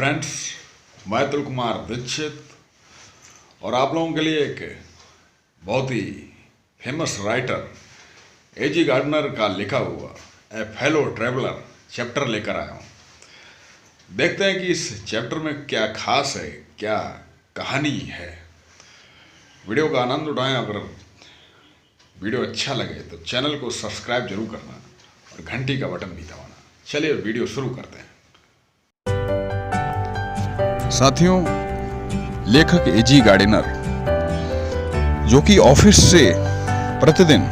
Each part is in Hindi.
फ्रेंड्स, मैं अतुल कुमार दीक्षित और आप लोगों के लिए एक बहुत ही फेमस राइटर एजी गार्डनर का लिखा हुआ ए फेलो ट्रैवलर चैप्टर लेकर आया हूँ। देखते हैं कि इस चैप्टर में क्या खास है, क्या कहानी है। वीडियो का आनंद उठाएं। अगर वीडियो अच्छा लगे तो चैनल को सब्सक्राइब जरूर करना और घंटी का बटन भी दबाना। चलिए वीडियो शुरू करते हैं। साथियों, लेखक एजी गार्डनर जो कि ऑफिस से प्रतिदिन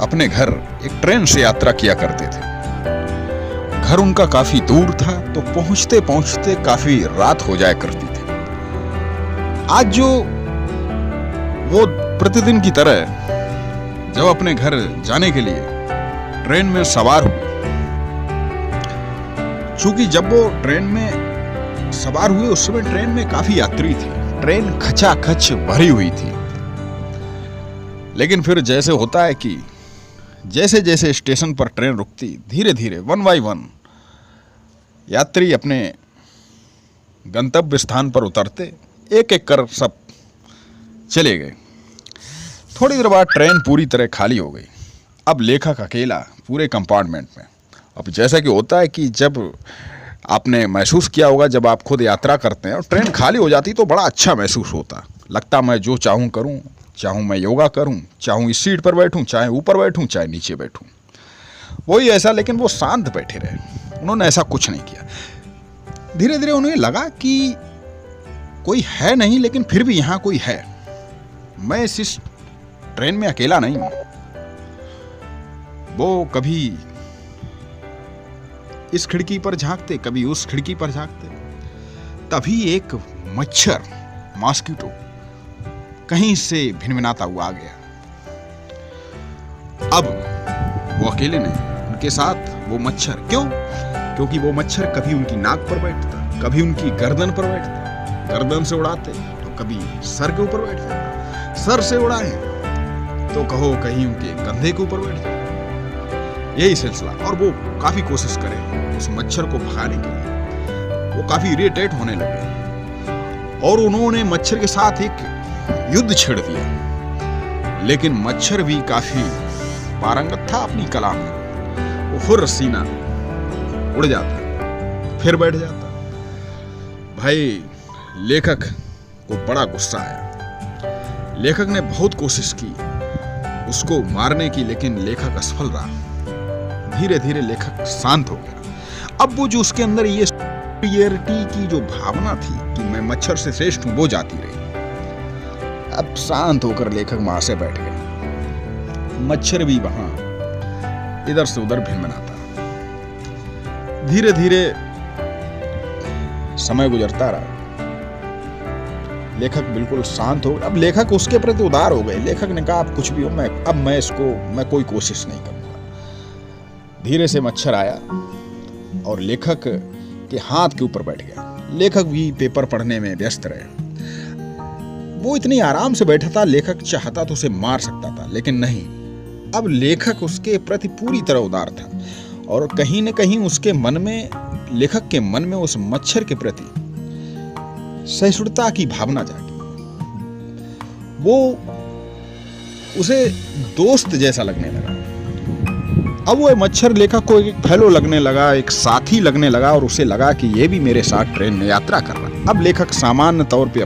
अपने घर एक ट्रेन से यात्रा किया करते थे। घर उनका काफी दूर था, तो पहुंचते पहुंचते काफी रात हो जाया करती थी। आज जो वो प्रतिदिन की तरह जब अपने घर जाने के लिए ट्रेन में सवार हुए, चूंकि जब वो ट्रेन में सवार हुए उस समय ट्रेन में काफी यात्री थे, ट्रेन खचाखच भरी हुई थी। लेकिन फिर जैसे होता है कि जैसे जैसे स्टेशन पर ट्रेन रुकती, धीरे धीरे वन बाय वन यात्री अपने गंतव्य स्थान पर उतरते, एक एक कर सब चले गए। थोड़ी देर बाद ट्रेन पूरी तरह खाली हो गई। अब लेखक अकेला पूरे कंपार्टमेंट में। अब जैसा कि होता है कि जब आपने महसूस किया होगा, जब आप खुद यात्रा करते हैं और ट्रेन खाली हो जाती तो बड़ा अच्छा महसूस होता। लगता मैं जो चाहूँ करूँ, चाहूँ मैं योगा करूँ, चाहूँ इस सीट पर बैठूँ, चाहे ऊपर बैठूँ, चाहे नीचे बैठूँ, वही ऐसा। लेकिन वो शांत बैठे रहे, उन्होंने ऐसा कुछ नहीं किया। धीरे धीरे उन्हें लगा कि कोई है नहीं, लेकिन फिर भी यहाँ कोई है। मैं इस ट्रेन में अकेला नहीं हूँ। वो कभी इस खिड़की पर झांकते, कभी उस खिड़की पर झांकते। तभी एक मच्छर, मॉस्किटो, कहीं से भिनभिनाता हुआ आ गया। अब वो अकेले नहीं, उनके साथ वो मच्छर। क्यों? क्योंकि वो मच्छर कभी उनकी नाक पर बैठता, कभी उनकी गर्दन पर बैठता, गर्दन से उड़ाते तो कभी सर के ऊपर बैठ जाता, सर से उड़ाए तो कहो कहीं उनके कंधे के ऊपर बैठ जाता। यही सिलसिला। और वो काफी कोशिश करे उस मच्छर को भगाने के लिए। वो काफी इरिटेट होने लगे और उन्होंने मच्छर के साथ एक युद्ध छेड़ दिया। लेकिन मच्छर भी काफी पारंगत था अपनी कला में। वो फुर्र सीना उड़ जाता, फिर बैठ जाता। भाई, लेखक को बड़ा गुस्सा आया। लेखक ने बहुत कोशिश की उसको मारने की, लेकिन लेखक असफल रहा। धीरे धीरे लेखक शांत हो गया। अब वो जो उसके अंदर ये सुपीरियरिटी की जो भावना थी कि मैं मच्छर से श्रेष्ठ हूं, वो जाती रही। अब शांत होकर लेखक वहां से बैठ गए। मच्छर भी वहां इधर से उधर भिनभिनाता। धीरे धीरे समय गुजरता रहा। लेखक बिल्कुल शांत हो। अब लेखक उसके प्रति उदार हो गए। लेखक ने कहा, अब कुछ भी हो, मैं कोई कोशिश नहीं करूंगा। धीरे से मच्छर आया और लेखक के हाथ के ऊपर बैठ गया। लेखक भी पेपर पढ़ने में व्यस्त रहे। वो इतनी आराम से बैठा था, लेखक चाहता तो उसे मार सकता था, लेकिन नहीं। अब लेखक उसके प्रति पूरी तरह उदार था और कहीं न कहीं उसके मन में, लेखक के मन में उस मच्छर के प्रति सहिष्णुता की भावना जागी। वो उसे दोस्त जैसा लगने लगा। अब वो मच्छर लेखक को एक फेलो लगने लगा, एक साथी लगने लगा, और उसे लगा कि ये भी मेरे साथ ट्रेन में यात्रा कर रहा। अब लेखक सामान्य तौर पे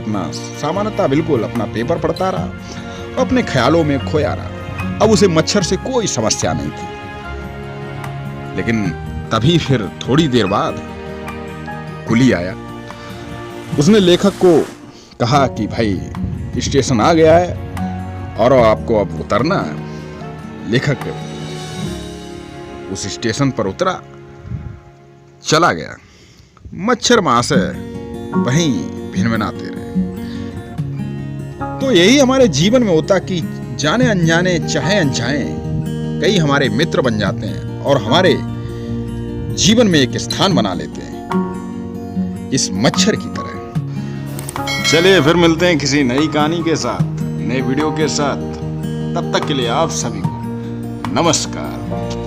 सामान्यतः बिल्कुल अपना पेपर पढ़ता रहा और अपने ख्यालों में खोया रहा। अब उसे मच्छर से कोई समस्या नहीं थी। लेकिन तभी फिर थोड़ी देर बाद कुली आया। उसने लेखक को कहा कि भाई, स्टेशन आ गया है और आपको अब उतरना है। लेखक उस स्टेशन पर उतरा, चला गया। मच्छर वहां से वहीं भिनभिनाते रहे। तो यही हमारे जीवन में होता कि जाने अनजाने, चाहे अनचाहे, कई हमारे मित्र बन जाते हैं और हमारे जीवन में एक स्थान बना लेते हैं, इस मच्छर की तरह। चलिए फिर मिलते हैं किसी नई कहानी के साथ, नए वीडियो के साथ। तब तक के लिए आप सभी को नमस्कार।